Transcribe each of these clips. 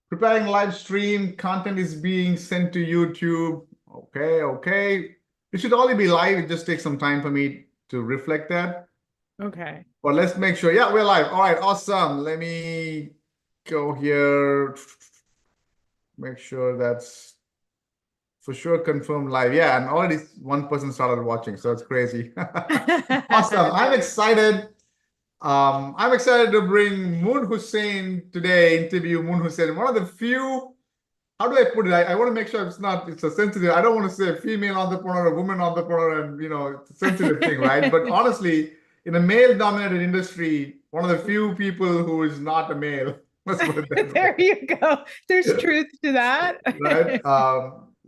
Preparing live stream, content is being sent to YouTube. Okay, okay. It should only be live. It just takes some time for me to reflect that. Okay. But let's make sure. Yeah, we're live. All right, awesome. Let me go here. Make sure that's for sure confirmed live. Yeah, and already one person started watching, so it's crazy. Awesome. I'm excited. I'm excited to bring Moon Hussain today, interview Moon Hussain. One of the few, how do I put it? I want to make sure it's a sensitive, I don't want to say female entrepreneur or woman entrepreneur and, it's a sensitive thing, right? But honestly, in a male-dominated industry, one of the few people who is not a male, let's put it that There way. you go. There's truth to that. Right?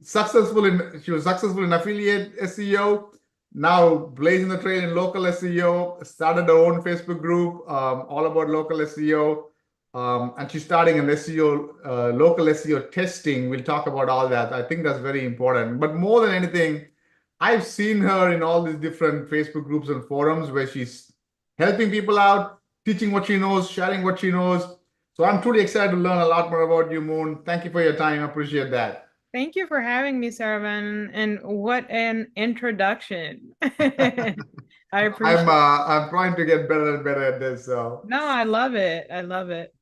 She was successful in affiliate SEO, now blazing the trail in local SEO, started her own Facebook group, all about local SEO. And she's starting an SEO, local SEO testing. We'll talk about all that. I think that's very important. But more than anything, I've seen her in all these different Facebook groups and forums where she's helping people out, teaching what she knows, sharing what she knows. So I'm truly excited to learn a lot more about you, Moon. Thank you for your time. I appreciate that. Thank you for having me, Sarvan. And what an introduction. I I'm appreciate it. uh, I'm trying to get better and better at this. So No, I love it. I love it.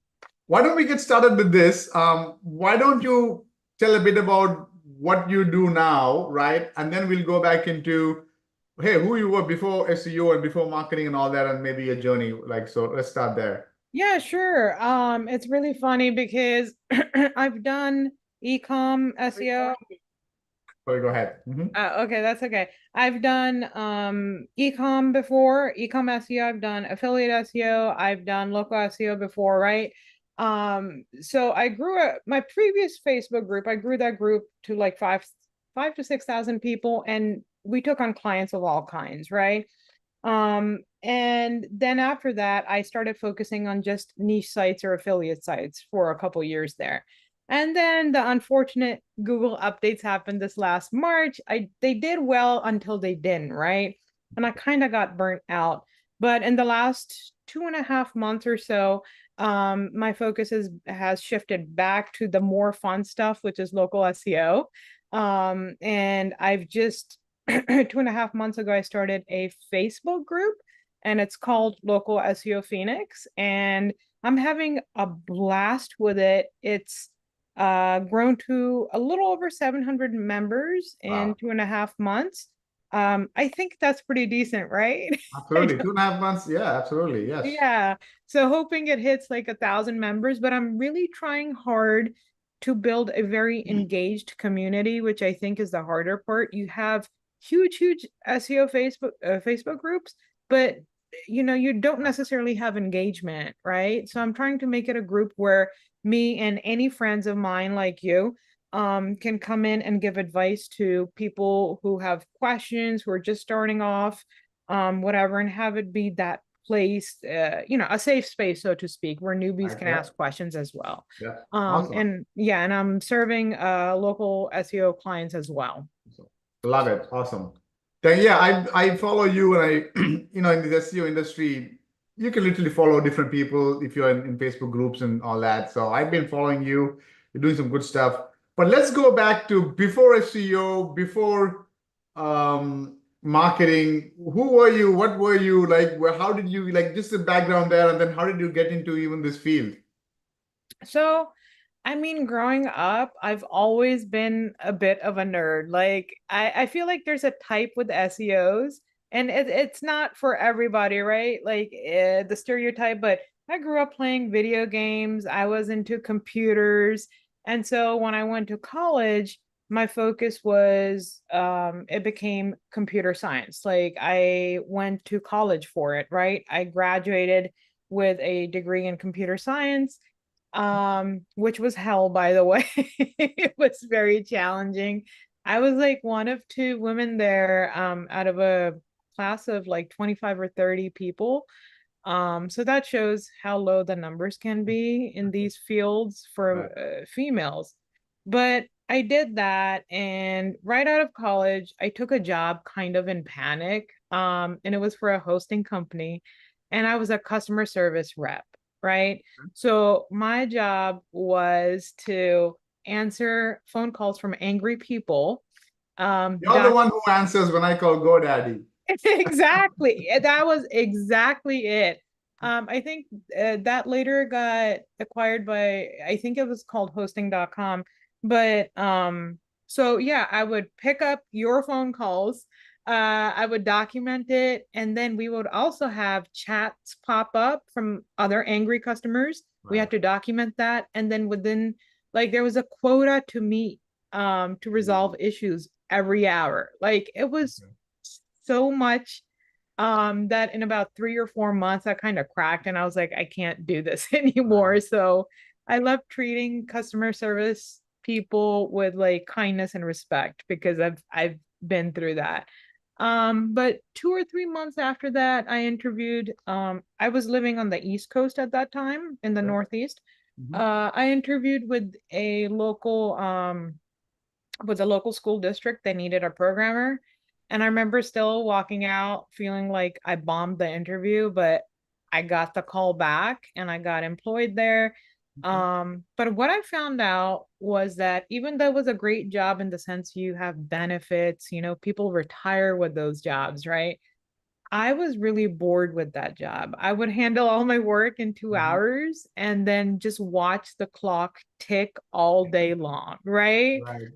why don't we get started with this? Why don't you tell a bit about what you do now, right? And then we'll go back into, hey, who you were before SEO and before marketing and all that, and maybe a journey. Like, so let's start there. Yeah, sure. It's really funny because I've done e-com SEO. So go ahead. Mhm. Okay, that's okay. I've done e-com before, e-com SEO, I've done affiliate SEO, I've done local SEO before, right? So I grew my previous Facebook group, I grew that group to like five to 6,000 people, and we took on clients of all kinds, right? And then after that, I started focusing on just niche sites or affiliate sites for a couple years there. And then the unfortunate Google updates happened this last March. They did well until they didn't, right? And I kind of got burnt out. But in the last 2.5 months or so, my focus has shifted back to the more fun stuff, which is local SEO. And I've just 2.5 months ago, I started a Facebook group, and it's called Local SEO Phoenix. And I'm having a blast with it. It's grown to a little over 700 members in Wow. 2.5 months. I think that's pretty decent, right? Absolutely. 2.5 months. Yeah, absolutely. Yes. Yeah. So hoping it hits like 1,000 members, but I'm really trying hard to build a very engaged community, which I think is the harder part. You have huge SEO Facebook groups, but you don't necessarily have engagement, right? So I'm trying to make it a group where me and any friends of mine like you can come in and give advice to people who have questions, who are just starting off, whatever, and have it be that place, a safe space, so to speak, where newbies Right. can Yeah. ask questions as well. Yeah. Awesome. And yeah, and I'm serving local SEO clients as well. So, love it. Awesome. Then yeah, I follow you and I, in the SEO industry, you can literally follow different people if you're in Facebook groups and all that. So I've been following you. You're doing some good stuff. But let's go back to before SEO, before marketing. Who were you? What were you like? How did you like just the background there, and then how did you get into even this field? So, I mean, growing up, I've always been a bit of a nerd. Like, I feel like there's a type with SEOs, and it's not for everybody, right? Like, the stereotype, but I grew up playing video games. I was into computers. And so when I went to college, my focus was, it became computer science. Like, I went to college for it, right? I graduated with a degree in computer science, which was hell, by the way. It was very challenging. I was like one of two women there, out of a class of like 25 or 30 people. So that shows how low the numbers can be in these fields for Right. females. But I did that, and right out of college, I took a job kind of in panic. And it was for a hosting company, and I was a customer service rep, right? So my job was to answer phone calls from angry people. You're the one who answers when I call GoDaddy. Exactly. That was exactly it. I think that later got acquired by, I think it was called hosting.com. But so yeah, I would pick up your phone calls. I would document it, and then we would also have chats pop up from other angry customers. We Right. had to document that, and then within, like, there was a quota to meet to resolve issues every hour. Like, it was Okay. so much that in about 3 or 4 months I kind of cracked, and I was like, I can't do this Right. anymore. So I left treating customer service people with like kindness and respect, because I've been through that. But 2 or 3 months after that, I interviewed. I was living on the East Coast at that time, in the Okay. Northeast. Mhm. I interviewed with a local school district. They needed a programmer. And I remember still walking out feeling like I bombed the interview, but I got the call back and I got employed there. Okay. But what I found out was that even though it was a great job in the sense you have benefits, people retire with those jobs, right? I was really bored with that job. I would handle all my work in two Mhm. hours and then just watch the clock tick all day long, right? Right.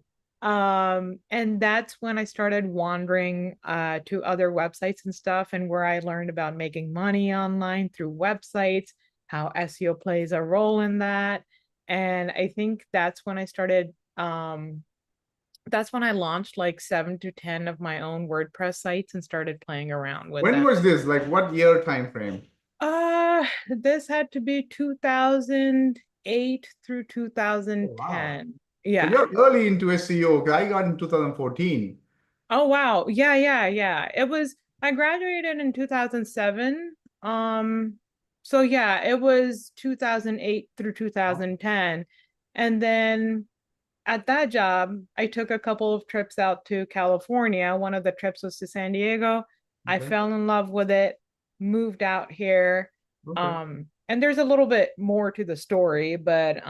And that's when I started wandering to other websites and stuff, and where I learned about making money online through websites, how SEO plays a role in that. And I think that's when I launched like 7 to 10 of my own WordPress sites and started playing around with When them. was this? Like what year time frame? This had to be 2008 through Oh, wow. 2010. So Yeah. you're early into SEO. I got in 2014. Oh wow. Yeah, yeah, yeah. I graduated in 2007. So yeah, it was 2008 through Oh, 2010. And then at that job, I took a couple of trips out to California. One of the trips was to San Diego. I okay. fell in love with it, moved out here. Okay. And there's a little bit more to the story, but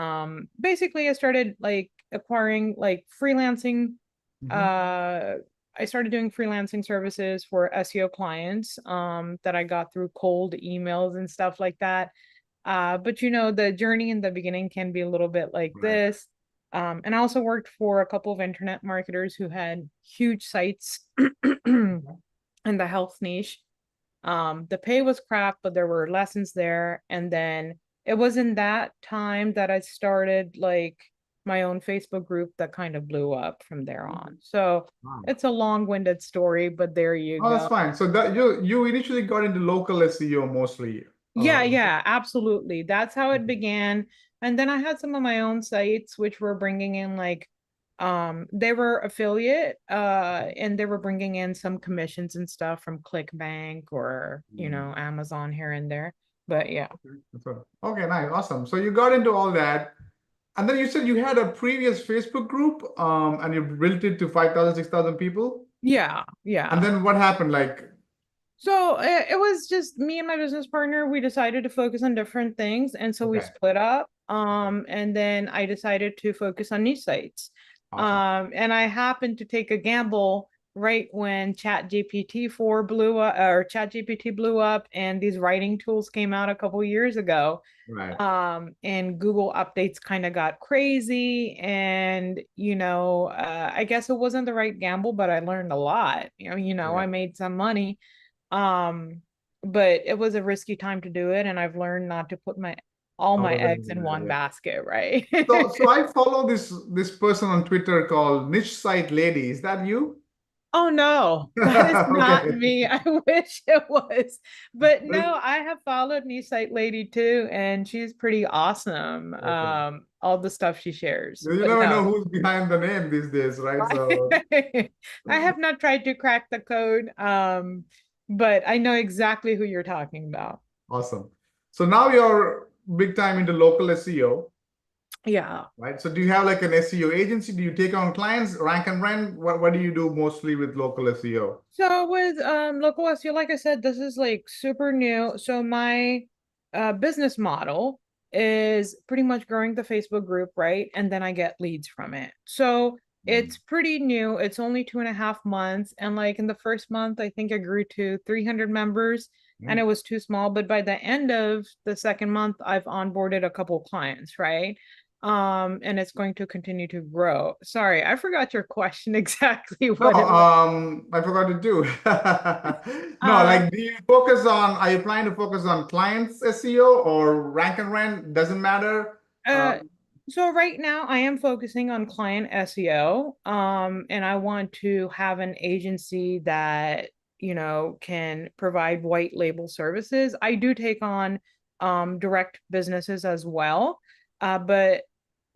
basically I started like acquiring like freelancing. Hmm. uh I started doing freelancing services for SEO clients that I got through cold emails and stuff like that. But the journey in the beginning can be a little bit like Right. this. And I also worked for a couple of internet marketers who had huge sites in Okay. the health niche. The pay was crap, but there were lessons there. And then it was in that time that I started like my own Facebook group that kind of blew up from there on. So Wow. it's a long-winded story, but there you Oh, that's go. fine. So that you initially got into local SEO mostly. Yeah, yeah, absolutely. That's how it began. And then I had some of my own sites which were bringing in like they were affiliate and they were bringing in some commissions and stuff from ClickBank or, Mm. Amazon here and there. But yeah. Okay, nice, awesome. So you got into all that, and then you said you had a previous Facebook group, and you built it to 5,000, 6,000 people. Yeah, And yeah. then what happened? Like, So it was just me and my business partner. We decided to focus on different things, and so we okay, split up. okay, And then I decided to focus on niche sites. awesome. And I happened to take a gamble right when ChatGPT 4 blew up, or ChatGPT blew up, and these writing tools came out a couple years ago. Right. And Google updates kind of got crazy, and I guess it wasn't the right gamble, but I learned a lot. I Right. made some money. um, but it was a risky time to do it, and I've learned not to put my all All my of eggs them. in Yeah, one yeah. basket, right? So I follow this person on Twitter called Niche Site Lady. Is that you? Oh no, that is not Okay. me. I wish it was. But But no, I have followed Knee Site Lady too, and she's pretty awesome. okay. All the stuff she shares. You But never know no, who's behind the name these days, right? So I have not tried to crack the code. But I know exactly who you're talking about. awesome. So now you're big time into local SEO, Yeah. right? So do you have like an SEO agency? Do you take on clients, rank and rent? What do you do mostly with local SEO? So with local SEO, like I said, this is like super new. So my business model is pretty much growing the Facebook group, right? And then I get leads from it. So Mm. it's pretty new. It's only 2.5 months. And like in the first month, I think I grew to 300 members and it Mm. was too small. But by the end of the second month, I've onboarded a couple clients, right? And it's going to continue to grow. Sorry, I forgot your question exactly No, what it was. I forgot to do. No, Uh, like, do you focus on, are you planning to focus on clients SEO or rank and rent? Doesn't matter. Uh, so right now I am focusing on client SEO. And I want to have an agency that, can provide white label services. I do take on direct businesses as well. But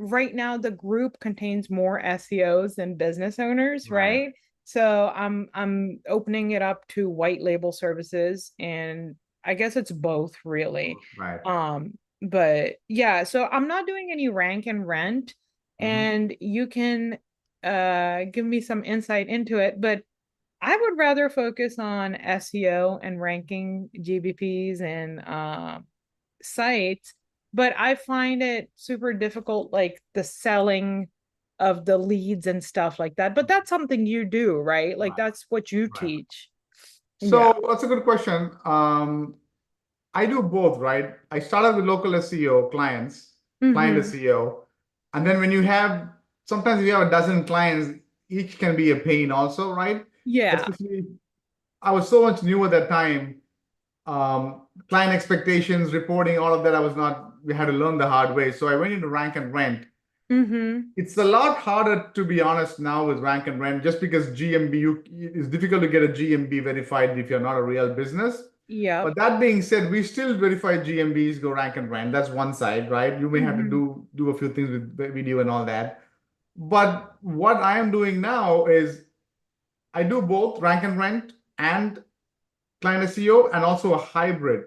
right now the group contains more SEOs than business owners, Right, right? So I'm opening it up to white label services, and I guess it's both really. right. But yeah, so I'm not doing any rank and rent, Mhm. and you can give me some insight into it, but I would rather focus on SEO and ranking GBPs and sites, but I find it super difficult, like the selling of the leads and stuff like that. But that's something you do, right? Like Right, that's what you right. teach. Yeah. So that's a good question. I do both, right? I started with local SEO clients, client Mm-hmm. SEO, and then when you have, sometimes if you have a dozen clients, each can be a pain also, right? Yeah. Especially, I was so much new at that time. Client expectations, reporting, all of that, we had to learn the hard way. So I went into rank and rent. Mm-hmm. It's a lot harder, to be honest, now with rank and rent, just because it's difficult to get a GMB verified if you're not a real business. Yep. But that being said, we still verify GMBs, go rank and rent. That's one side, right? You may have to Mm-hmm. do a few things with video and all that. But what I am doing now is I do both rank and rent and client SEO, and also a hybrid.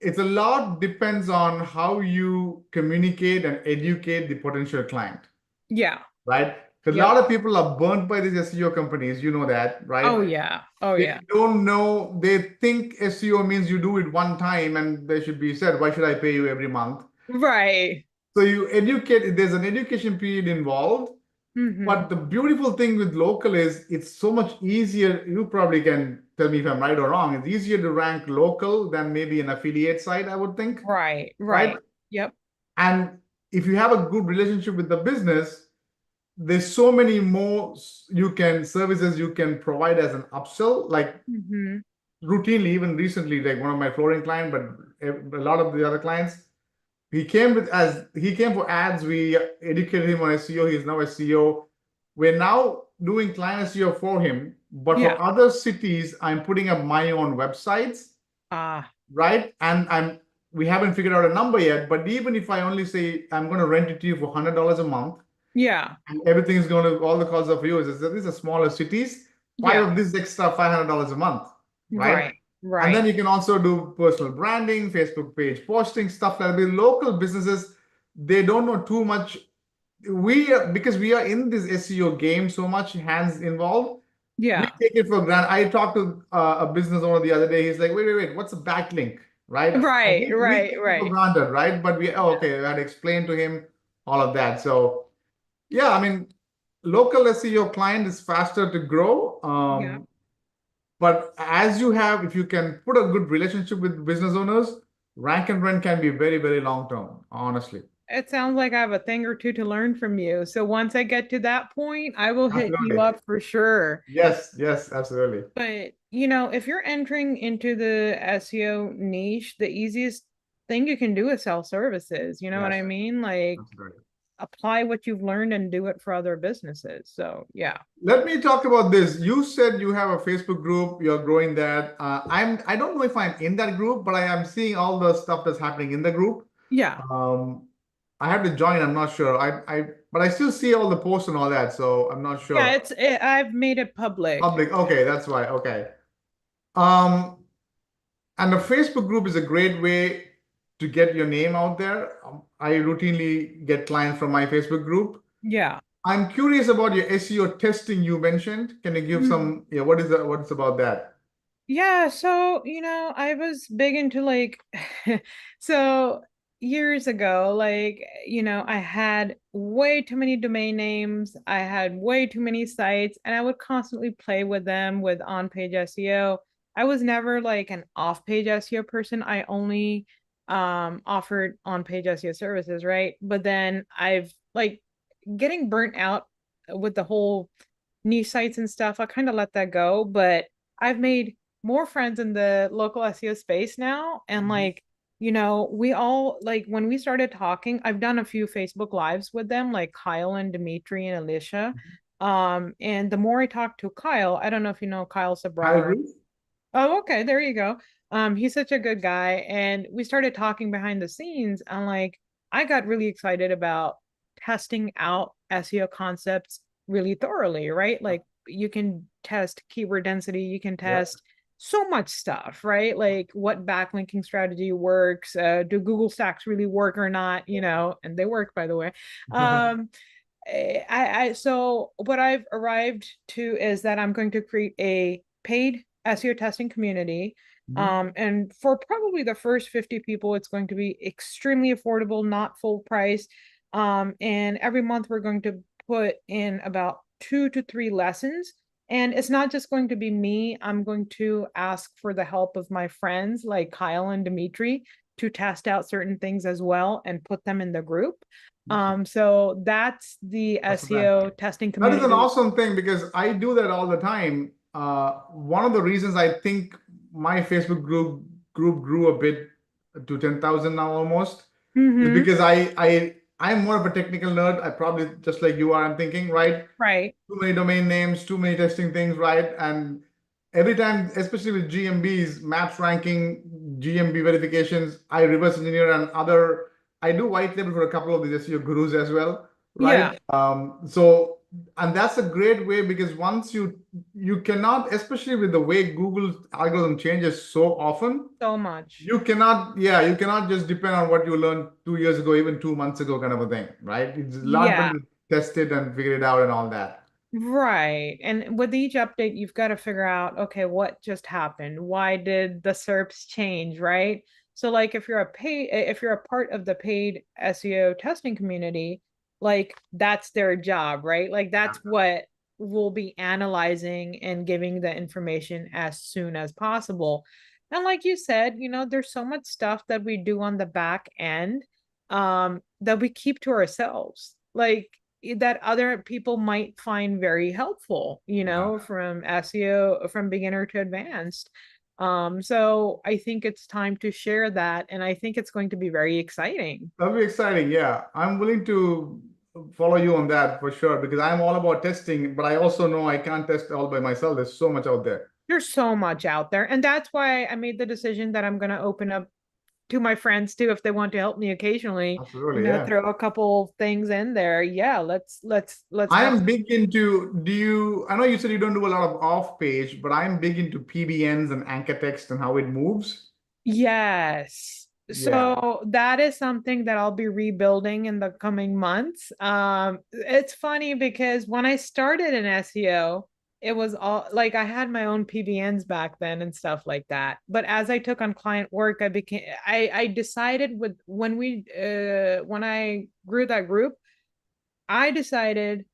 It's a lot depends on how you communicate and educate the potential client, Yeah. right? Because a Yep. lot of people are burnt by these SEO companies, you know that, Oh right? yeah. Oh They yeah. don't know, they think SEO means you do it one time and they should be said, why should I pay you every month? Right. So you educate, there's an education period involved. Mm-hmm. But the beautiful thing with local is it's so much easier. You probably can tell me if I'm right or wrong. It's easier to rank local than maybe an affiliate site, I would think, Right. right? Right. Yep. And if you have a good relationship with the business, there's so many more services you can provide as an upsell, like Mm-hmm. routinely, even recently, like one of my flooring client, but a lot of the other clients, he came for ads. We educated him on SEO. He's now a CEO. We're now doing client SEO for him, but Yeah. for other cities, I'm putting up my own websites, Ah. right? And we haven't figured out a number yet, but even if I only say I'm going to rent it to you for $100 a month, Yeah. and everything is going to all the costs of yours. These are smaller cities. Five Yeah. of this extra $500 a month, right? Right. And Right. then you can also do personal branding, Facebook page posting, stuff like that. With local businesses, they don't know too much. Because we are in this SEO game, so much hands involved. We Yeah. take it for granted. I talked to a business owner the other day. He's like, wait, what's a backlink, right? And Right. we Right. take it for Right. granted, right? But okay, I had to explain to him all of that. So yeah, I mean, local SEO client is faster to grow. Yeah. But if you can put a good relationship with business owners, rank and rent can be very, very long term, honestly. It sounds like I have a thing or two to learn from you. So once I get to that point, I will hit you Absolutely. up for sure. Yes, yes, absolutely. But, if you're entering into the SEO niche, the easiest thing you can do is sell services. You know what Yes, I mean? Like absolutely. apply what you've learned and do it for other businesses. So, yeah. Let me talk about this. You said you have a Facebook group, you're growing that. I don't know if I'm in that group, but I am seeing all the stuff that's happening in the group. Yeah. Um, I have to join, I'm not sure. But I still see all the posts and all that, so I'm not Yeah, sure. I've made it public. Public, okay, that's why. Okay. Um, and the Facebook group is a great way to get your name out there. I routinely get clients from my Facebook group. Yeah. I'm curious about your SEO testing you mentioned. Can you give Mhm. some, yeah, what is about that? Yeah, so I was big into like so years ago, like I had way too many domain names, I had way too many sites, and I would constantly play with them with on-page SEO. I was never like an off-page SEO person. I only offered on-page SEO services, right? But then I've like getting burnt out with the whole niche sites and stuff. I kind of let that go, but I've made more friends in the local SEO space now. And Mhm. like, we all like when we started talking, I've done a few Facebook lives with them, like Kyle and Dimitri and Alicia. And the more I talk to Kyle, I don't know if you know Kyle Kyle Sabrar. Reese? Oh, okay, there you go. He's such a good guy, and we started talking behind the scenes, and like I got really excited about testing out SEO concepts really thoroughly, right? Like you can test keyword density, you can Yeah. test so much stuff, right? Like what backlinking strategy works, do Google Stacks really work or not, and they work, by the way. Um, so what I've arrived to is that I'm going to create a paid SEO testing community. Mhm. And for probably the first 50 people, it's going to be extremely affordable, not full price. And every month we're going to put in about 2 to 3 lessons. And it's not just going to be me. I'm going to ask for the help of my friends like Kyle and Dimitri to test out certain things as well and put them in the group. Awesome. So that's the That's the plan. SEO testing That is an community. awesome thing because I do that all the time. One of the reasons I think my Facebook group grew a bit to 10,000 now almost is Mm-hmm. because I'm more of a technical nerd. I probably just like you are, I'm thinking, right? Right. Too many domain names, too many testing things, right? And every time, especially with GMBs, maps ranking, GMB verifications, I reverse engineer and other, I do white label for a couple of these SEO gurus as well, Yeah, right? So, and that's a great way because once you cannot, especially with the way Google's algorithm changes so often, so much. you cannot, yeah, you cannot just depend on what you learned 2 years ago, even 2 months ago, kind of a thing, right? It's a lot better Yeah. to test it and figure it out and all that. Right. And with each update, you've got to figure out, okay, what just happened? Why did the SERPs change, right? So like if you're a part of the paid SEO testing community, like that's their job, right? Like that's what we'll be analyzing and giving the information as soon as possible. And like you said, there's so much stuff that we do on the back end that we keep to ourselves. Like that other people might find very helpful, Yeah. from SEO, from beginner to advanced. So I think it's time to share that, and I think it's going to be very exciting. That'll be exciting. Yeah. I'm willing to follow you on that for sure because I'm all about testing, but I also know I can't test all by myself. There's so much out there. There's so much out there, and that's why I made the decision that I'm going to open up to my friends too if they want to help me occasionally, Absolutely. Yeah. throw a couple things in there. Yeah, let's I have am big into, I know you said you don't do a lot of off page, but I'm big into PBNs and anchor text and how it moves. Yes. Yeah. So that is something that I'll be rebuilding in the coming months. It's funny because when I started in SEO, it was all like I had my own PBNs back then and stuff like that. But as I took on client work, I decided when I grew that group, I decided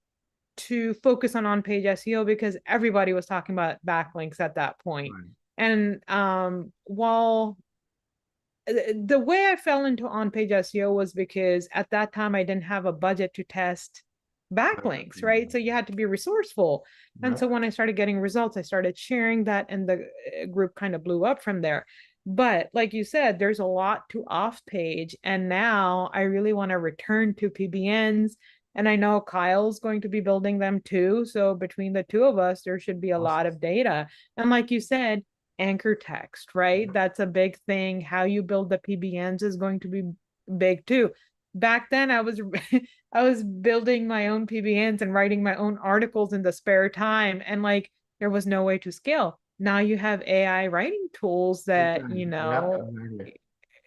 to focus on page SEO because everybody was talking about backlinks at that point. Right. And while the way I fell into on page SEO was because at that time I didn't have a budget to test backlinks, right? So you had to be resourceful. And Yeah. so when I started getting results, I started sharing that, and the group kind of blew up from there. But like you said, there's a lot to off page. And now I really want to return to PBNs. And I know Kyle's going to be building them too. So between the two of us, there should be a lot Awesome. of data. And like you said, anchor text, right? That's a big thing. How you build the PBNs is going to be big too. Back then I was I was building my own PBNs and writing my own articles in the spare time, and like there was no way to scale. Now you have AI writing tools You that, can. Yeah, exactly.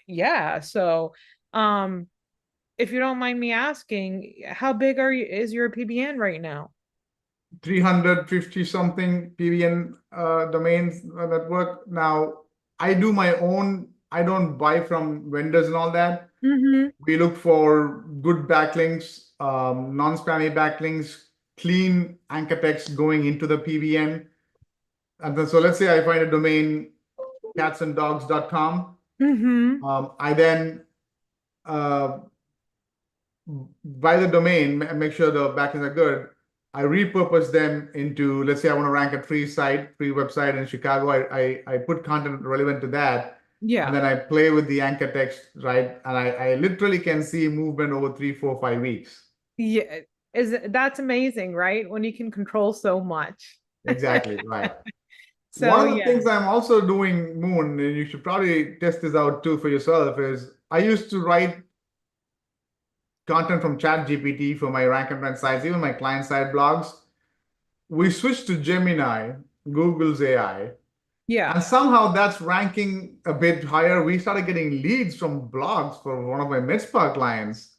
yeah. So um if you don't mind me asking, how big is your PBN right now? 350 something PBN domains network. Now, I do my own, I don't buy from vendors and all that. Mm-hmm. We look for good backlinks, non-spammy backlinks, clean anchor text going into the PBN. And then, so let's say I find a domain catsanddogs.com. Mm-hmm. I then uh, buy the domain, make sure the backlinks are good. I repurpose them into, let's say I want to rank a free website in Chicago. I put content relevant to that. And Yeah. then I play with the anchor text, right? And I literally can see movement over 3, 4, 5 weeks. Yeah. That's amazing, right? When you can control so much. Exactly, right. So One of the yeah. things I'm also doing, Moon, and you should probably test this out too for yourself, is I used to write content from ChatGPT for my rank and rent sites, even my client side blogs. We switched to Gemini, Google's AI, Yeah. and somehow that's ranking a bit higher. We started getting leads from blogs for one of my MedSpa clients,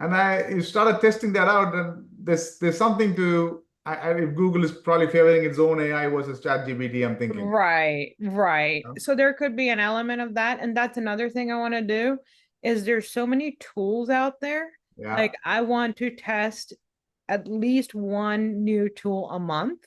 and I started testing that out. And there's something to if Google is probably favoring its own AI versus ChatGPT, I'm thinking. Right, right. Yeah. So there could be an element of that. And that's another thing I want to do is there's so many tools out there. Yeah. Like I want to test at least one new tool a month.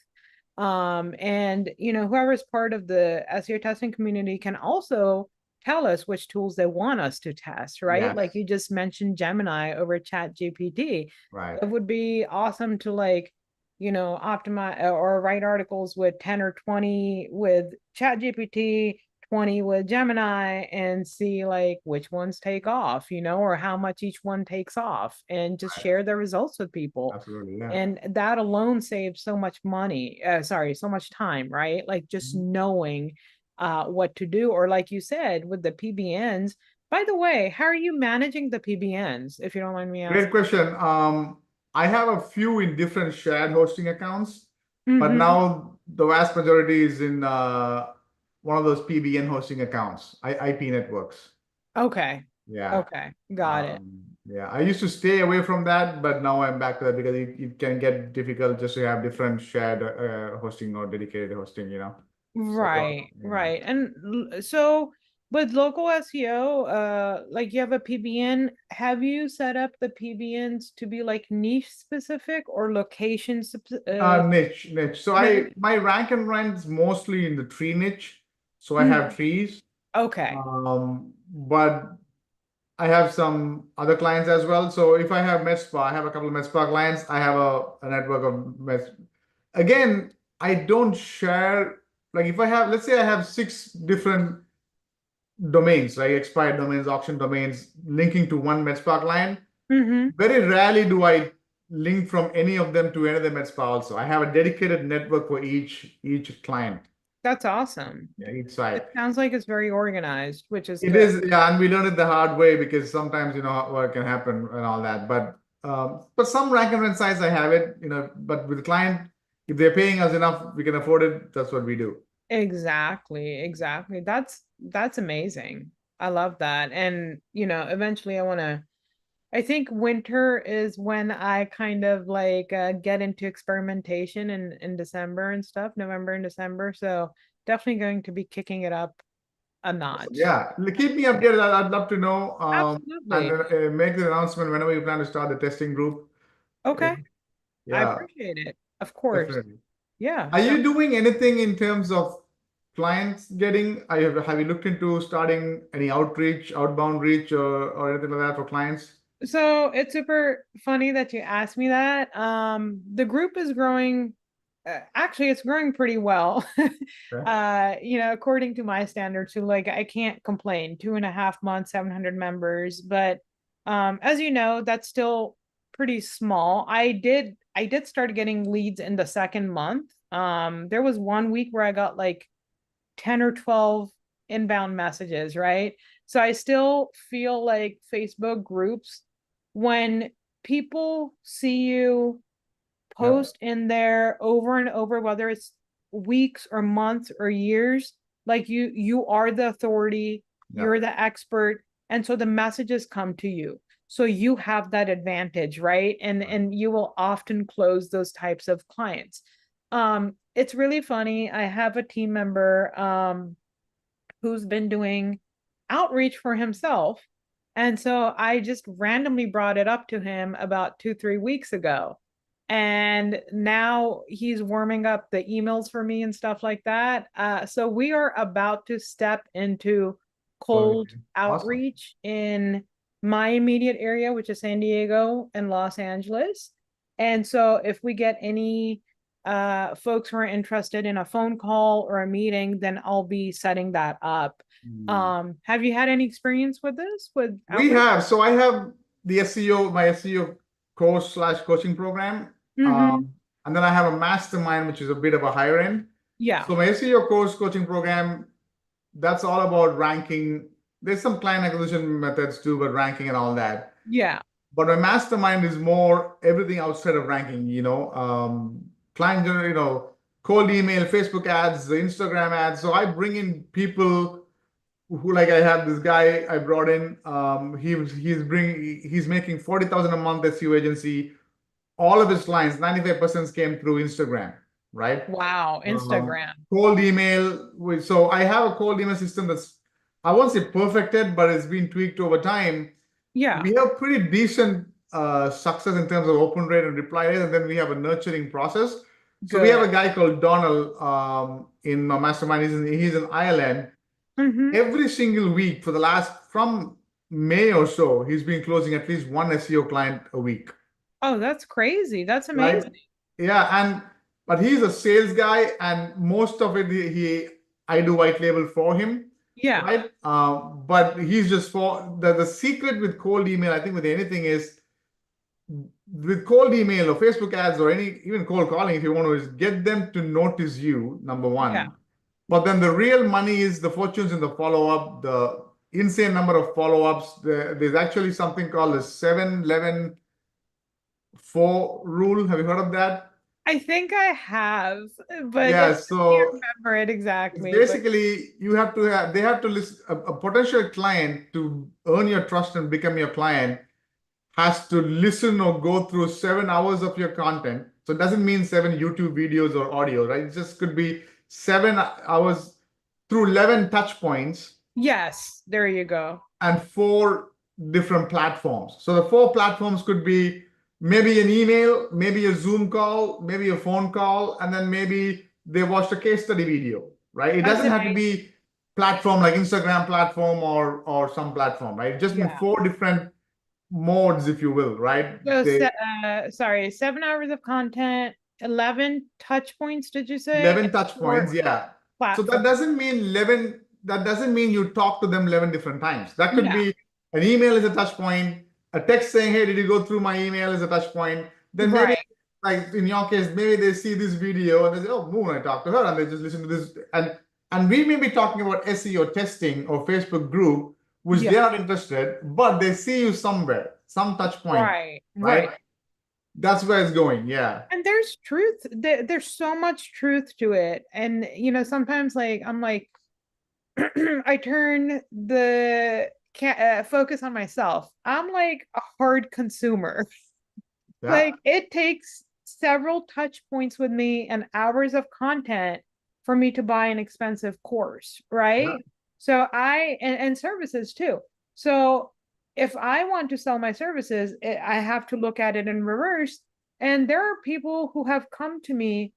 And whoever's part of the SEO testing community can also tell us which tools they want us to test, right? Like Yes. you just mentioned Gemini over Chat GPT. Right. It would be awesome to like optimize or write articles with 10 or 20 with Chat GPT, 20 with Gemini, and see like which ones take off, or how much each one takes off, and just Right. share the results with people. Absolutely. Yeah. And that alone saves so much money, sorry, so much time, right? Like just Mhm. knowing what to do. Or like you said, with the PBNs, by the way, how are you managing the PBNs, if you don't mind me Great asking? question. I have a few in different shared hosting accounts, but Mm-hmm. now the vast majority is in one of those PBN hosting accounts, IP networks. Okay. Yeah. Okay. Got it. Yeah. I used to stay away from that, but now I'm back to that because it can get difficult just to have different shared hosting or dedicated hosting. So, Right, yeah. right. And so with local SEO, like you have a PBN, have you set up the PBNs to be like niche specific or location Niche. So niche? my rank and rent's mostly in the tree niche. So I have Mhm. trees. Okay. But I have some other clients as well. So if I have MedSpa, I have a couple of MedSpa clients. I have a network of Med. Again, I don't share, like if I have, let's say I have 6 different domains, right? Expired domains, auction domains, linking to one MedSpa client. Mm-hmm. Very rarely do I link from any of them to another MedSpa also. I have a dedicated network for each client, That's awesome. yeah, each It site. sounds like it's very organized, which is It good. is, yeah, and we learned it the hard way because sometimes what can happen and all that. But some rank and rent sites I have it. But with the client, if they're paying us enough, we can afford it. That's what we do. Exactly, exactly. That's amazing. I love that. And eventually I think winter is when I kind of like get into experimentation in December and stuff, November and December. So definitely going to be kicking it up a Awesome. notch. Yeah, keep me updated. I'd love to know. And Absolutely. make the announcement whenever you plan to start the testing group. Okay. I Yeah, appreciate it. Of course. definitely. Yeah. Are So you doing anything in terms of clients getting? Have you looked into starting any outreach, outbound reach, or anything like that for clients? so it's super funny that you asked me that. The group is growing. Actually, it's growing pretty well. Okay. According to my standards. So like I can't complain. 2.5 months, 700 members. But as you know, that's still pretty small. I did start getting leads in the second month. There was one week where I got like 10 or 12 inbound messages, right? So I still feel like Facebook groups, when people see you Yep. post in there over and over, whether it's weeks or months or years, like you are the authority, Yep. you're the expert, and so the messages come to you. So you have that advantage, right? And you will often close those types of clients. It's really funny. I have a team member who's been doing outreach for himself. And so I just randomly brought it up to him about 2, 3 weeks ago. And now he's warming up the emails for me and stuff like that. So we are about to step into Okay. cold Awesome. outreach in my immediate area, which is San Diego and Los Angeles. And so if we get any folks who are interested in a phone call or a meeting, then I'll be setting that up. Hmm. Have you had any experience with this, with We outreach? have, so I have the SEO, my SEO course slash coaching program. Mm-hmm. And then I have a mastermind, which is a bit of a higher end. Yeah, So my SEO course coaching program, that's all about ranking. There's some client acquisition methods too, but ranking and all that. yeah, But my mastermind is more everything outside of ranking, client, cold email, Facebook ads, the Instagram ads. So I bring in people who, like, I have this guy I brought in. He's making 40,000 a month SEO agency. All of his clients, 95% came through Instagram, right? wow, Instagram. Cold email. So I have a cold email system that's, I won't say perfected, but it's been tweaked over time. Yeah, We have pretty decent success in terms of open rate and reply rate, and then we have a nurturing process. So we have good. a guy called Donald in my mastermind. He's in Ireland. Mm-hmm. Every single week for the last, from May or so, he's been closing at least one SEO client a week, Oh, that's crazy. That's right? amazing. Yeah, but he's a sales guy, and most of it I do white label for him, Yeah, right? But he's just for the secret with cold email. I think with anything is, with cold email or Facebook ads or any even cold calling, if you want to, is get them to notice you, number yeah. one. But then the real money is the fortunes in the follow-up, the insane number of follow-ups. There's actually something called the 7-11-4 rule. Have you heard of that? I think I have, but Yeah, I can't so remember it it's exactly. But basically they have to list a potential client to earn your trust and become your client has to listen or go through 7 hours of your content. So it doesn't mean seven YouTube videos or audio, right? It just could be 7 hours through 11 touch points yes, there you go. and four different platforms. So the four platforms could be maybe an email, maybe a Zoom call, maybe a phone call, and then maybe they watched a case study video, right? It That's doesn't have to amazing. be platform like Instagram platform or some platform, right? Just in Yeah. four different modes, if you will, right? So, They sorry, 7 hours of content, 11 touch points, did you say? 11 And touch points, four yeah. So that platforms. doesn't mean 11, that doesn't mean you talk to them 11 different times. That could Yeah, be an email is a touch point, a text saying, hey, did you go through my email is a touch point. Then maybe, right. like in your case, maybe they see this video and they say, oh, Moon, I talked to her, and they just listen to this. And we may be talking about SEO testing or Facebook group, which Yeah, they're not interested, but they see you somewhere, some touch point, right, right. right? That's where it's going. Yeah. And there's truth, there's so much truth to it. And, sometimes like, I'm like, I turn the focus on myself. I'm like a hard consumer. Yeah. Like it takes several touch points with me and hours of content for me to buy an expensive course, Yeah. right? So and services too. So if I want to sell my services, I have to look at it in reverse. And there are people who have come to me,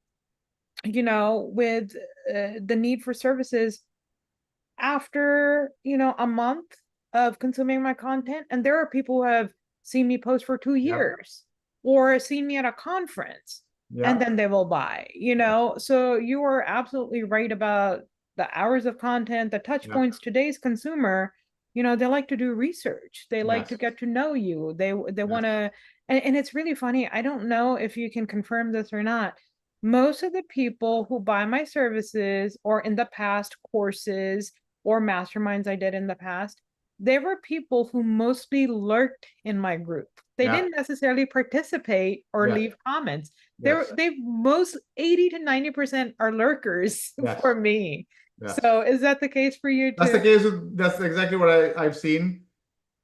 with the need for services after, a month of consuming my content. And there are people who have seen me post for two Yeah. years or seen me at a conference and Yeah. then they will buy, Yeah. So you are absolutely right about the hours of content, the touch Yeah. points. Today's consumer, they like to do research. They like to Yes. get to know you. They Yes. want to, and it's really funny. I don't know if you can confirm this or not. Most of the people who buy my services or in the past courses or masterminds I did in the past, they were people who mostly lurked in my group. They Yeah. didn't necessarily participate or Yeah. leave comments. Yes. They most 80 to 90% are lurkers Yes. for me. Yes. So is that the case for you That's the too? case that's exactly what I've seen.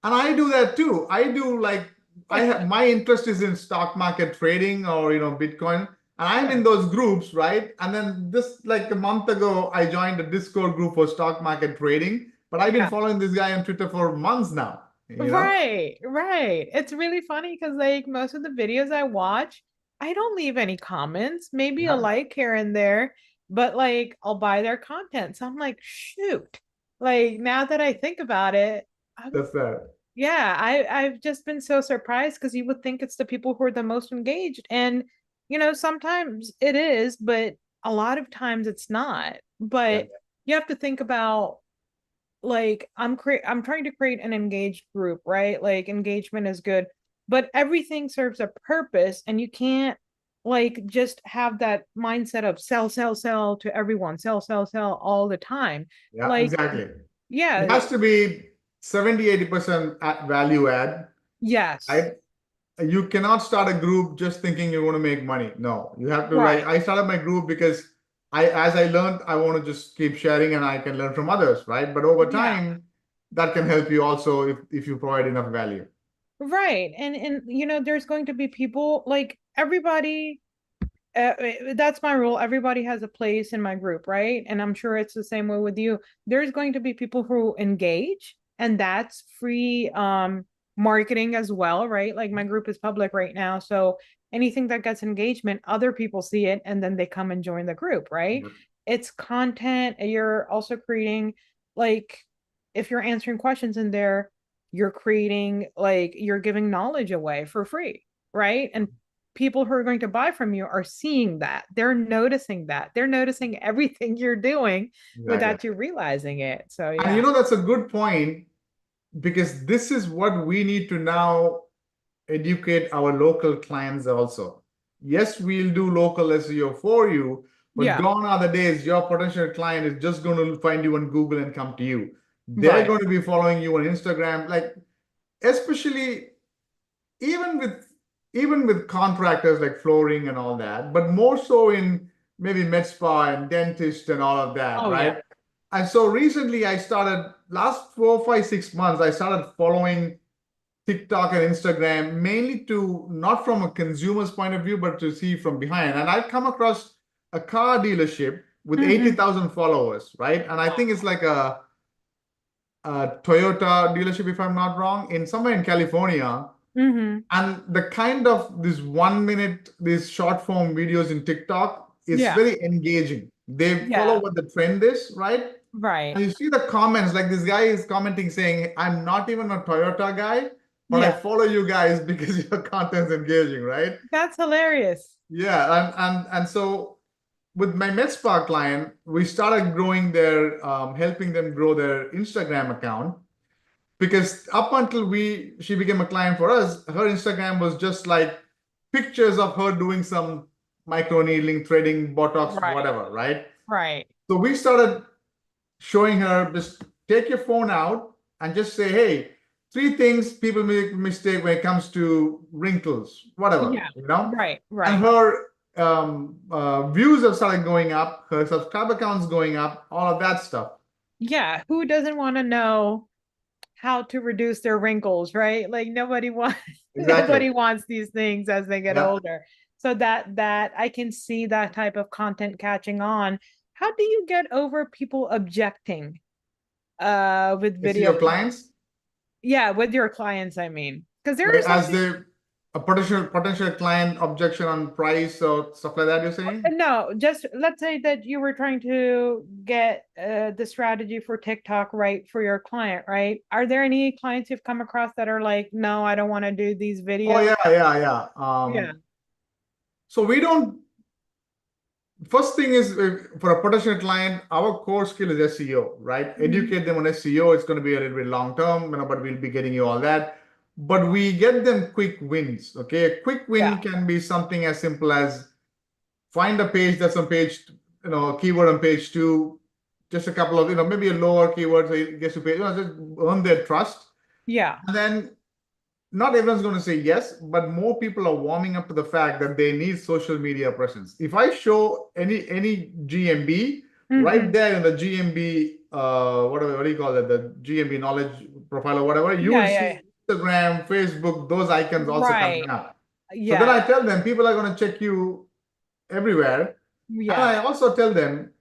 And I do that too. I do like I have my interest is in stock market trading or Bitcoin. And I'm in Sure. those groups, right? And then this like a month ago, I joined a Discord group for stock market trading. But I've been Yeah. following this guy on Twitter for months now, Right, right. It's really funny because like most of the videos I watch, I don't leave any comments, maybe a Yeah, like here and there, but like I'll buy their content. So I'm like, shoot. Like now that I think about it, I'm that's that. yeah, I've just been so surprised because you would think it's the people who are the most engaged. And sometimes it is, but a lot of times it's not. Yeah, But you have to think about like I'm trying to create an engaged group, right? Like engagement is good, but everything serves a purpose and you can't like just have that mindset of sell, sell, sell to everyone, sell, sell, sell all the time. yeah, Like, exactly. It yeah, has to be 70-80% at value add, yes, right? You cannot start a group just thinking you're going to make money. No, you have to like right. I started my group because as I learned, I want to just keep sharing and I can learn from others, right? But over Yeah. time, that can help you also if you provide enough value. Right. And there's going to be people like everybody that's my rule. Everybody has a place in my group, right? And I'm sure it's the same way with you. There's going to be people who engage, and that's free marketing as well, right? Like my group is public right now, so anything that gets engagement, other people see it and then they come and join the group, right? Yeah, It's content. You're also creating like if you're answering questions in there, you're creating like you're giving knowledge away for free, right? And people who are going to buy from you are seeing that. They're noticing that. They're noticing everything you're doing exactly. without you realizing it. So And yeah. that's a good point because this is what we need to now educate our local clients also. Yes, we'll do local SEO for you, but Yeah. gone are the days your potential client is just going to find you on Google and come to you. They're Right. going to be following you on Instagram, like especially even with contractors like flooring and all that, but more so in maybe med spa and dentist and all of that, Oh yeah. right? And so recently I started last 4, 5, 6 months, I started following TikTok and Instagram, mainly to not from a consumer's point of view, but to see from behind. And I come across a car dealership with Mm-hmm. 80,000 followers, right? And I think it's like a Toyota dealership, if I'm not wrong, in somewhere in California. Mm-hmm. And the kind of this 1 minute, these short form videos in TikTok is Yeah. very engaging. They follow Yeah. what the trend is, right? Right. And you see the comments, like this guy is commenting saying, I'm not even a Toyota guy, but I Yeah. follow you guys because your content's engaging, right? That's hilarious. Yeah, and so with my MedSpa client, we started growing helping them grow their Instagram account because up until she became a client for us, her Instagram was just like pictures of her doing some micro needling, threading, Botox, Right. whatever, right? Right. So we started showing her just take your phone out and just say, hey, 3 things people make mistake when it comes to wrinkles, whatever, Yeah. Right. And Right. her views have started going up, her subscriber counts going up, all of that stuff. Yeah. Who doesn't want to know how to reduce their wrinkles, right? Like nobody wants Exactly. nobody wants these things as they get Yeah. older. So that I can see that type of content catching on. How do you get over people objecting with I see video your content? clients, Yeah, with your clients, I mean. Because there are like some as people a potential client objection on price or stuff like that, you're saying? no, just let's say that you were trying to get the strategy for TikTok right for your client, right? Are there any clients you've come across that are like, no, I don't want to do these Oh videos? yeah, yeah, yeah. Yeah. So we don't. First thing is for a potential client, our core skill is SEO, right? Mhm. Educate them on SEO. It's going to be a little bit long term, but we'll be getting you all that. But we get them quick wins. Okay, a quick Yeah. win can be something as simple as find a page that's on page, keyword on page two, just a couple of, maybe a lower keyword so it gets to page, just earn their trust. Yeah. And then not everyone's going to say yes, but more people are warming up to the fact that they need social media presence. If I show any GMB right Hmm. there in the GMB, what do you call it? The GMB knowledge. profile or whatever, you will Yeah, yeah, yeah. see Instagram, Facebook, those icons also coming Right. up. So then Yeah, I tell them people are going to check you everywhere. And yeah. I also tell them,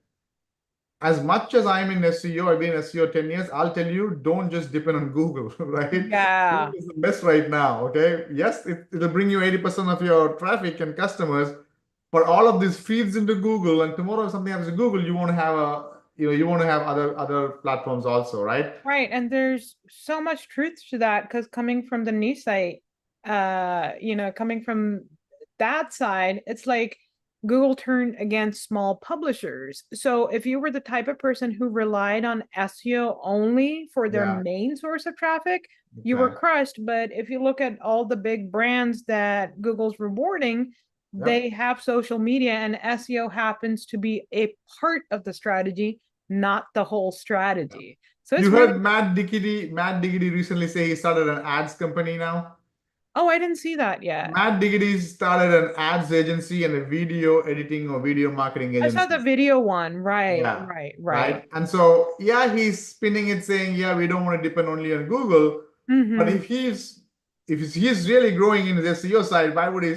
as much as I'm in SEO, I've been in SEO 10 years, I'll tell you, don't just depend on Google, right? Yeah. Google is the best right now, okay? Yes, it'll bring you 80% of your traffic and customers, but all of this feeds into Google, and tomorrow if something happens to Google, you want to have you want to have other platforms also, right? Right. And there's so much truth to that because coming from the niche site, coming from that side, it's like Google turned against small publishers. So if you were the type of person who relied on SEO only for their Yeah, main source of traffic, you were exactly. crushed. But if you look at all the big brands that Google's rewarding, Yep. they have social media, and SEO happens to be a part of the strategy, not the whole Yep. strategy. So it's You really, heard Matt Diggity recently say he started an ads company now. oh, I didn't see that yet. Matt Diggity started an ads agency and a video editing or video marketing I saw the agency. video one. Right, Yeah, right, right. right. And so, yeah, he's spinning it saying, yeah, we don't want to depend only on Google. But Mm-hmm. if he's really growing in the SEO side, why would he,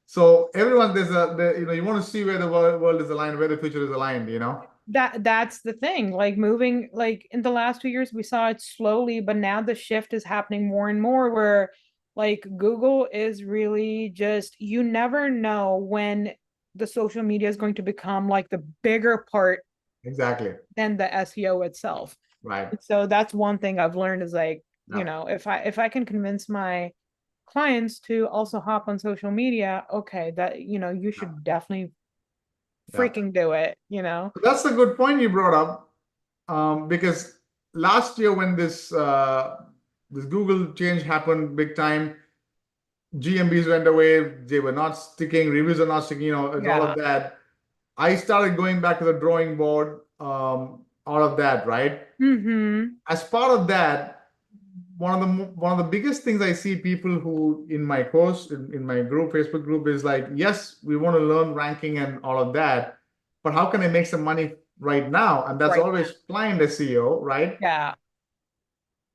so everyone you want to see where the world is aligned, where the future is aligned, That's the thing. Like moving, like in the last 2 years, we saw it slowly, but now the shift is happening more and more where like Google is really just, you never know when the social media is going to become like the bigger part Exactly. than the SEO itself. Right. So that's one thing I've learned is like, Yeah. if I can convince my clients to also hop on social media, okay, that you Yeah. should definitely Yeah. freaking do it. That's a good point you brought up. Because last year when this Google change happened big time, GMBs went away, they were not sticking, reviews are not sticking, and all of Yeah. that. I started going back to the drawing board, all of that, right? Mm-hmm. As part of that, one of the biggest things I see people who in my course, in my group, Facebook group, is like, yes, we want to learn ranking and all of that, but how can I make some money right now? And that's Right. always client SEO, right? Yeah.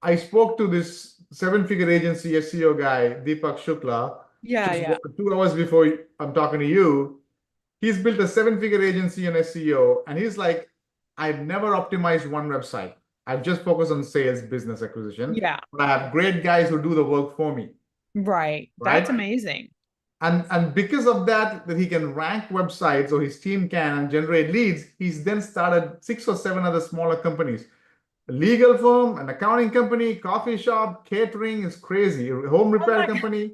I spoke to this seven-figure agency SEO guy, Deepak Shukla, Yeah. just Yeah. 2 hours before I'm talking to you. He's built a seven-figure agency in SEO, and he's like, I've never optimized one website. I've just focused on sales, business acquisition, Yeah. but I have great guys who do the work for me, Right. That's right? amazing. And because of that he can rank websites, or his team can, and generate leads, he's then started 6 or 7 other smaller companies. A legal firm, an accounting company, coffee shop, catering is crazy, a home Oh repair my God. company,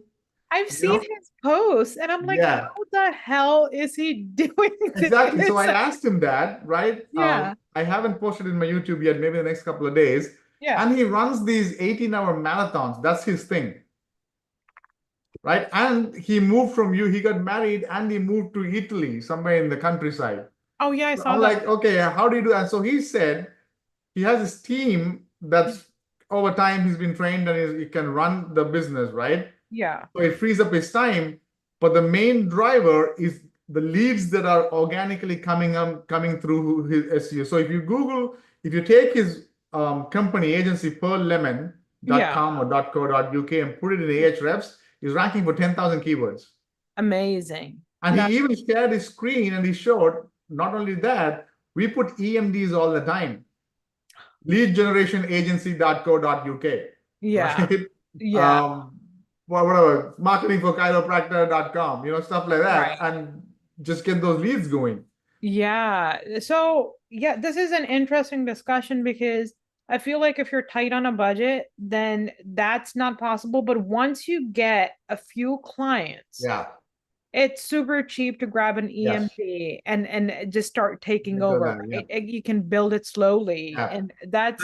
I've you seen know? his posts and I'm like, Yeah. how the hell is he doing Exactly. So this? I asked him that, right? Yeah. I haven't posted in my YouTube yet, maybe the next couple of days. Yeah. And he runs these 18-hour marathons. That's his thing, right? And he moved from you, he got married and he moved to Italy, somewhere in the countryside. Oh yeah, I So saw I'm that. like, okay, how do you do that? And so he said he has this team that's over time he's been trained and he can run the business, right? Yeah. So it frees up his time. But the main driver is the leads that are organically coming through his SEO. So if you take his company agency Yeah. pearllemon.com or .co.uk and put it in Ahrefs, he's ranking for 10,000 keywords. Amazing. And That, he even shared his screen and he showed not only that, we put EMDs all the time. Lead generation agency.co.uk, yeah. right? Yeah. Um, whatever, marketing for chiropractor.com, stuff like that, Right. and just get those leads going. Yeah. So, yeah, this is an interesting discussion because I feel like if you're tight on a budget, then that's not possible. But once you get a few clients, Yeah. it's super cheap to grab an Yes. EMP and just start taking Get over, that, yeah. right? You can build it slowly. Yeah. And that's,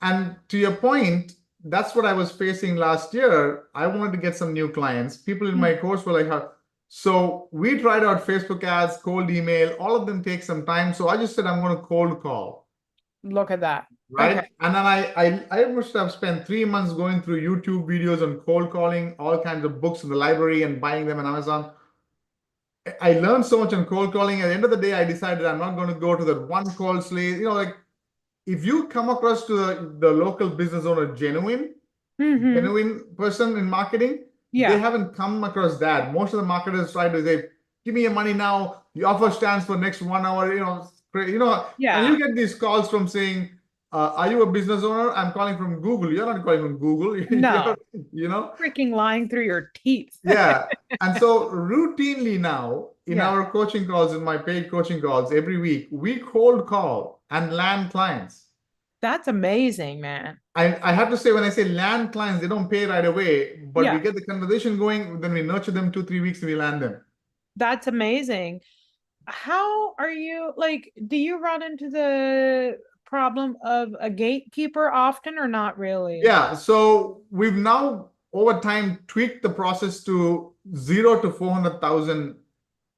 And to your point, that's what I was facing last year. I wanted to get some new clients. People in my course were like, so we tried out Facebook ads, cold email, all of them take some time. So I just said, I'm going to cold call, look at that. Okay. right? And then I must have spent 3 months going through YouTube videos on cold calling, all kinds of books in the library and buying them on Amazon. I learned so much on cold calling. At the end of the day, I decided I'm not going to go to that one call slate, like if you come across to the local business owner Mm-hmm. genuine person in marketing, they Yeah. haven't come across that. Most of the marketers try to say, give me your money now. The offer stands for next 1 hour, and Yeah. you get these calls from saying, are you a business owner? I'm calling from Google. You're not calling from Google. No. You're, you know, Freaking lying through your teeth. yeah. And so routinely now in Yeah. our coaching calls, in my paid coaching calls every week, we cold call and land clients. That's amazing, man. I have to say, when I say land clients, they don't pay right away, but we Yeah. get the conversation going, then we nurture them 2, 3 weeks, and we land them. That's amazing. How are you like, do you run into the problem of a gatekeeper often or not really? Yeah, so we've now over time tweaked the process to 0 to 400,000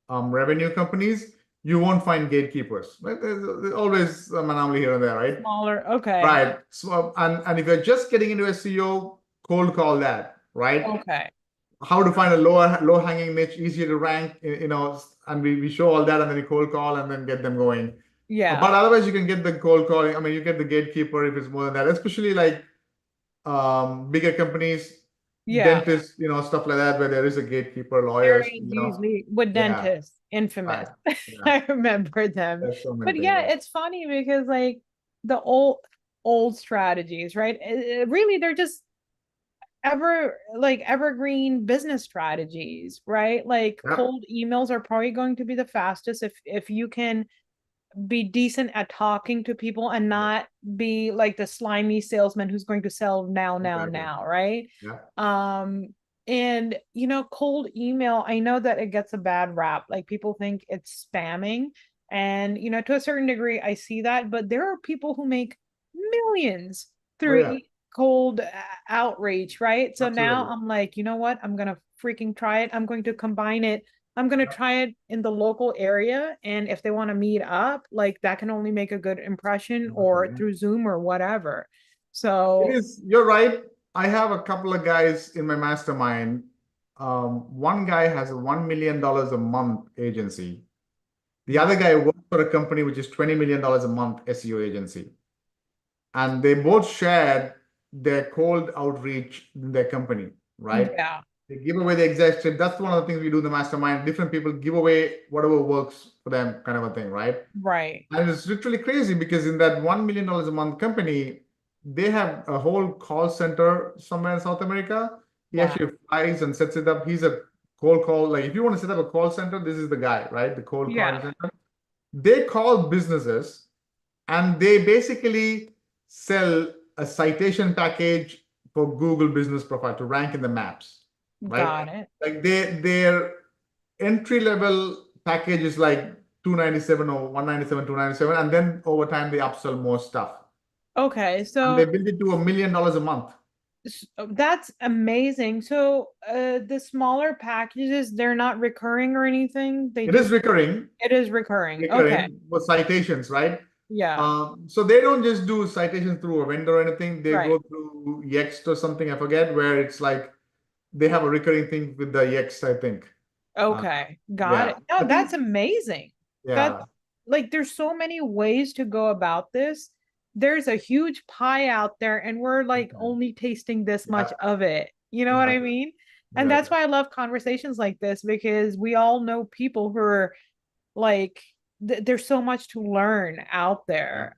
revenue companies. You won't find gatekeepers. Right? There's always an anomaly here and there, right? Smaller. Okay. Right. So and if you're just getting into SEO, cold call that, right? Okay. How to find a low hanging niche, easier to rank, and we show all that, and then you cold call and then get them going. Yeah. But otherwise, you can get the cold calling. I mean, you get the gatekeeper if it's more than that, especially like bigger companies, Yeah. dentists, stuff like that, where there is a gatekeeper, lawyers, Very usually with yeah, dentists, infamous. right, yeah, I remember them. there's so many But things. yeah, Yeah, it's funny because like the old strategies, right? Really, they're just evergreen business strategies, right? Like yep, cold emails are probably going to be the fastest if you can be decent at talking to people and yeah, not be like the slimy salesman who's going to sell exactly. now, right? Yeah, Um, and cold email, I know that it gets a bad rap. Like people think it's spamming. And to a certain degree, I see that, but there are people who make millions oh through yeah, cold outreach, right? So now absolutely. I'm like, you know what? I'm gonna freaking try it. I'm going to combine it. I'm going to Yep, try it in the local area. And if they want to meet up, like that can only make a good impression exactly, or yeah. through Zoom or whatever. It So, is, you're right. I have a couple of guys in my mastermind. One guy has a $1 million a month agency. The other wow. guy works for a company which is $20 million a month SEO agency. And they both shared their cold outreach in their company, right? Yeah, They give away the exact script. That's one of the things we do in the mastermind. Different people give away whatever works for them, kind of a thing, right? right. And it's literally crazy because in that $1 million a month company, they have a whole call center somewhere in South America. He Wow. actually flies and sets it up. He's a cold call. Like if you want to set up a call center, this is the guy, right? The cold call Yeah. center. They call businesses and they basically sell a citation package for Google Business Profile to rank in the maps, right? Got it. Like their entry level package is like 297 or 197, 297, and then over time they upsell more stuff. Okay. And they build it to $1 million a month. That's amazing. So, the smaller packages, they're not recurring or anything. They It is just, recurring, it is recurring. Okay. recurring for citations, right? Yeah. So they don't just do citations through a vendor or anything. They Right. go through Yext or something, I forget, where it's like they have a recurring thing with the Yext, I think. Uh, Okay, got yeah, it. No, I that's think, amazing. That's yeah, like there's so many ways to go about this. There's a huge pie out there, and we're like only tasting this much yeah, of it. You know what yeah, I mean? And that's exactly. why I love conversations like this because we all know people who are like there's so much to learn out Yeah, there.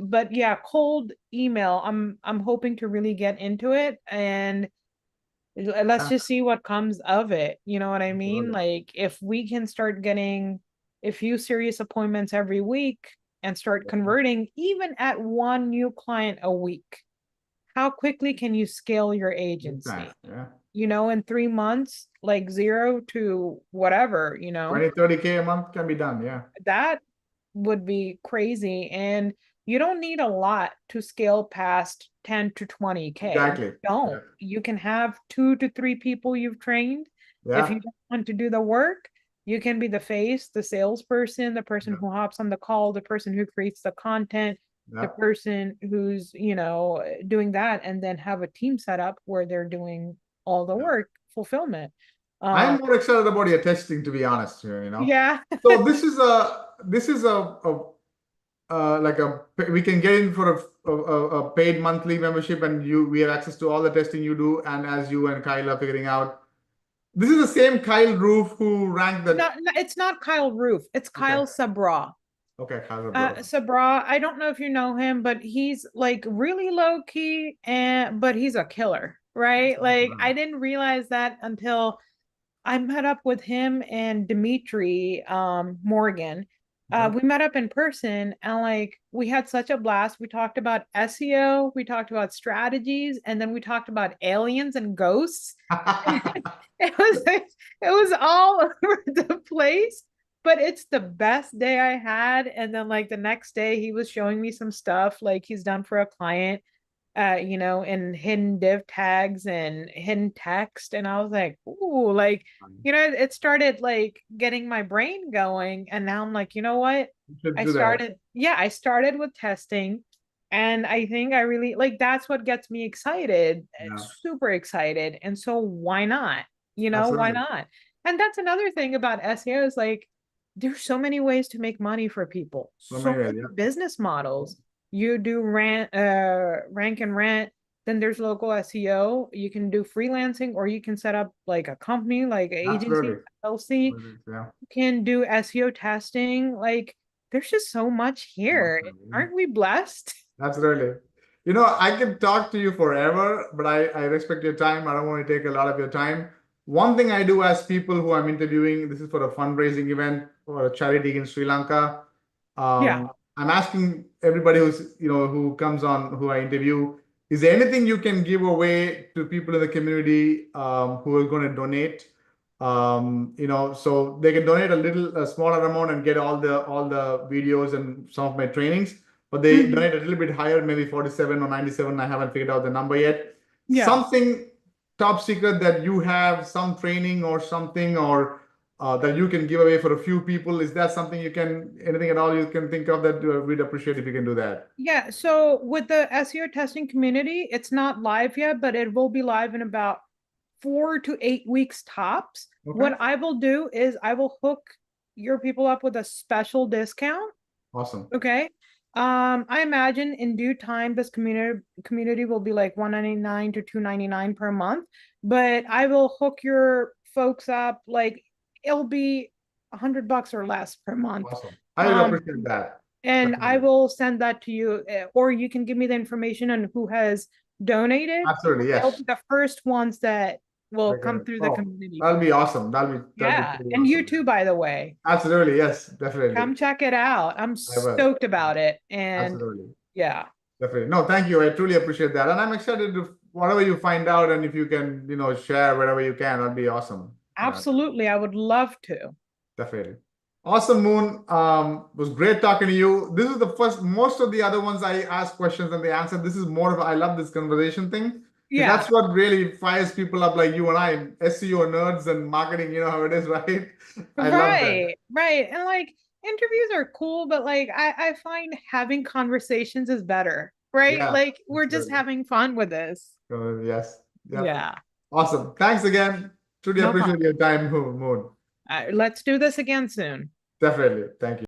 But yeah, cold email, I'm hoping to really get into it and let's yeah, just see what comes of it. You know what I mean? absolutely. Like if we can start getting a few serious appointments every week and start Yeah, converting even at one new client a week, how quickly can you scale your big time. agency? Yeah, In 3 months, like zero to whatever, 20, 30K a month can be done. Yeah, that would be crazy. And you don't need a lot to scale past 10 to 20K. You exactly. Yeah, don't. You can have 2 to 3 people you've trained. If yeah, you don't want to do the work, you can be the face, the salesperson, the person yeah, who hops on the call, the person who creates the content, the yeah. person who's, doing that, and then have a team set up where they're doing all the Yeah. work, fulfillment. I'm Um, more excited about your testing, to be honest, here. yeah, So this is a like we can get in for a paid monthly membership, and we have access to all the testing you do, and as you and Kyle are figuring out. This is the same Kyle Roof who ranked the. It's not Kyle Roof. It's Okay. Kyle Sabra. Okay, Kyle bro. Sabra, I don't know if you know him, but he's like really low key but he's a killer, right? Like I didn't realize that until I met up with him and Dimitri Morgan. Okay. We met up in person and like we had such a blast. We talked about SEO, we talked about strategies, and then we talked about aliens and ghosts. It was like, it was all over the place, but it's the best day I had. And then like the next day he was showing me some stuff like he's done for a client, in hidden div tags and hidden text. And I was like, ooh, like, it started like getting my brain going. And now I'm like, you know what? You should do that. I started with testing. And I think I really like that's what gets me excited, Yeah, super excited. And so why not? Why absolutely. not? And that's another thing about SEO is like there's so many ways to make money for people, So many so ways, many yeah. business models. You do rank and rent, then there's local SEO. You can do freelancing, or you can set up like a company, like an agency, Absolutely. LC. Yeah. You can do SEO testing. Like there's just so much here. Aren't we blessed? Absolutely. I can talk to you forever, but I respect your time. I don't want to take a lot of your time. One thing I do as people who I'm interviewing, this is for a fundraising event or a charity in Sri Lanka. Yeah. I'm asking everybody who comes on, who I interview, is there anything you can give away to people in the community who are going to donate? So they can donate a smaller amount and get all the videos and some of my trainings, but they Mhm. donate a little bit higher, maybe 47 or 97. I haven't figured out the number yet. Yeah. Something top secret that you have, some training or something, or that you can give away for a few people. Is that something anything at all you can think of that we'd appreciate if you can do that? Yeah, so with the SEO testing community, it's not live yet, but it will be live in about 4 to 8 weeks tops. Okay. What I will do is I will hook your people up with a special discount. Awesome. Okay. I imagine in due time this community will be like 199 to 299 per month, but I will hook your folks up like it'll be $100 or less per month. Awesome. I would Um, appreciate that. and I Definitely. will send that to you, or you can give me the information on who has donated. Absolutely. They'll Yes. be the first ones that will Like, come through the oh, community that'll for be you. awesome. That'll be Yeah. pretty And you awesome. too, by the way. Absolutely. Yes, definitely. Come check it out. I'm I will. stoked about it. And Absolutely. yeah, Definitely. No, thank you. I truly appreciate that. And I'm excited to whatever you find out, and if you can, share wherever you can, that'd be awesome. Yeah, absolutely. I would love to. definitely. Awesome, Moon. Was great talking to you. This is the first, most of the other ones I ask questions and they answer. This is more of, I love this conversation thing. Because Yeah. that's what really fires people up like you and I, SEO nerds and marketing, you know how it is, right? I love that. Right. Right. And like interviews are cool, but like I find having conversations is better. Right. Yeah, Like we're just absolutely. having fun with this. Yes. Yep. Yeah. Awesome. Thanks again. Truly No appreciate problem. your time, Moon. Let's do this again soon. Definitely. Thank you.